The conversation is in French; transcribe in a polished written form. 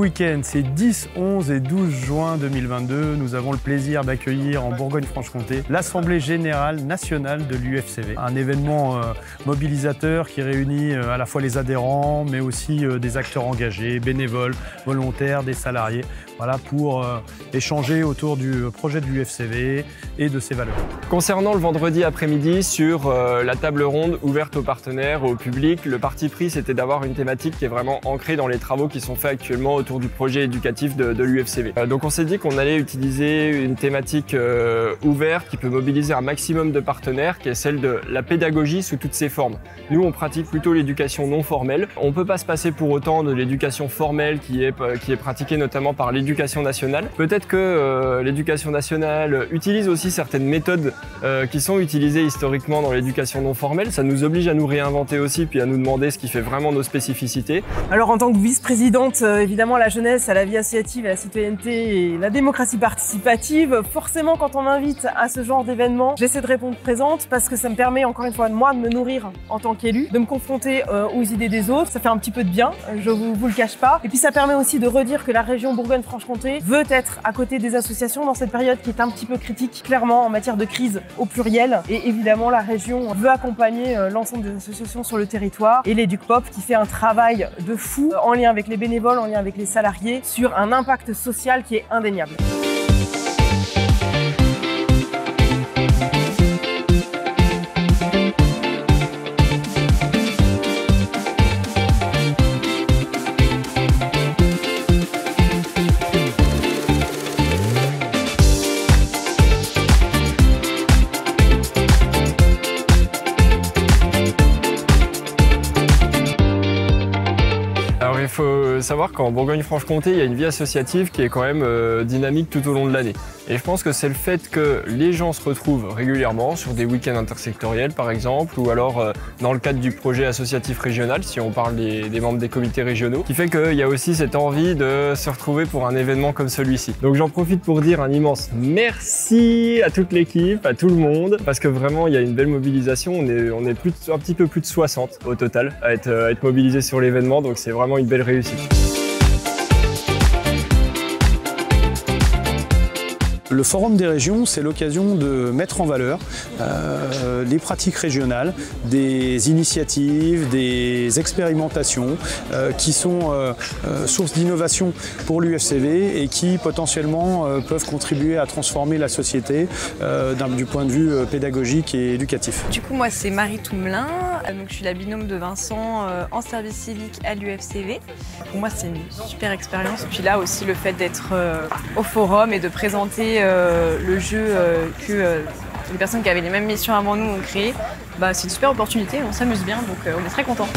week-end, c'est 10, 11 et 12 juin 2022. Nous avons le plaisir d'accueillir en Bourgogne-Franche-Comté l'Assemblée Générale Nationale de l'UFCV. Un événement mobilisateur qui réunit à la fois les adhérents, mais aussi des acteurs engagés, bénévoles, volontaires, des salariés, voilà, pour échanger autour du projet de l'UFCV et de ses valeurs. Concernant le vendredi après-midi, sur la table ronde ouverte aux partenaires, au public, le parti pris c'était d'avoir une thématique qui est vraiment ancrée dans les travaux qui sont faits actuellement autour du projet éducatif de l'UFCV. Donc on s'est dit qu'on allait utiliser une thématique ouverte qui peut mobiliser un maximum de partenaires, qui est celle de la pédagogie sous toutes ses formes. Nous on pratique plutôt l'éducation non formelle. On ne peut pas se passer pour autant de l'éducation formelle qui est pratiquée notamment par l'éducation nationale. Peut-être que l'éducation nationale utilise aussi certaines méthodes qui sont utilisées historiquement dans l'éducation non formelle. Ça nous oblige à nous réinventer aussi, puis à nous demander ce qui fait vraiment nos spécificités. Alors en tant que vice-présidente, évidemment la jeunesse, à la vie associative, à la citoyenneté et la démocratie participative, forcément quand on m'invite à ce genre d'événement, j'essaie de répondre présente parce que ça me permet encore une fois moi de me nourrir en tant qu'élu, de me confronter aux idées des autres. Ça fait un petit peu de bien, je vous le cache pas. Et puis ça permet aussi de redire que la région Bourgogne-Franche-Comté veut être à côté des associations dans cette période qui est un petit peu critique, clairement en matière de crise au pluriel. Et évidemment la région veut accompagner l'ensemble des associations sur le territoire et l'EducPop qui fait un travail de fou en lien avec les bénévoles, en lien avec les salariés sur un impact social qui est indéniable. Alors il faut savoir qu'en Bourgogne-Franche-Comté, il y a une vie associative qui est quand même dynamique tout au long de l'année. Et je pense que c'est le fait que les gens se retrouvent régulièrement sur des week-ends intersectoriels par exemple, ou alors dans le cadre du projet associatif régional, si on parle des membres des comités régionaux, qui fait qu'il y a aussi cette envie de se retrouver pour un événement comme celui-ci. Donc j'en profite pour dire un immense merci à toute l'équipe, à tout le monde, parce que vraiment il y a une belle mobilisation, on est un petit peu plus de 60 au total à être mobilisés sur l'événement, donc c'est vraiment une belle réussite. Le Forum des régions, c'est l'occasion de mettre en valeur les pratiques régionales, des initiatives, des expérimentations qui sont source d'innovation pour l'UFCV et qui potentiellement peuvent contribuer à transformer la société du point de vue pédagogique et éducatif. Du coup, moi, c'est Marie Toumelin, donc je suis la binôme de Vincent en service civique à l'UFCV. Pour moi, c'est une super expérience. Puis là aussi, le fait d'être au forum et de présenter le jeu que les personnes qui avaient les mêmes missions avant nous ont créé, c'est une super opportunité, on s'amuse bien, donc on est très contents.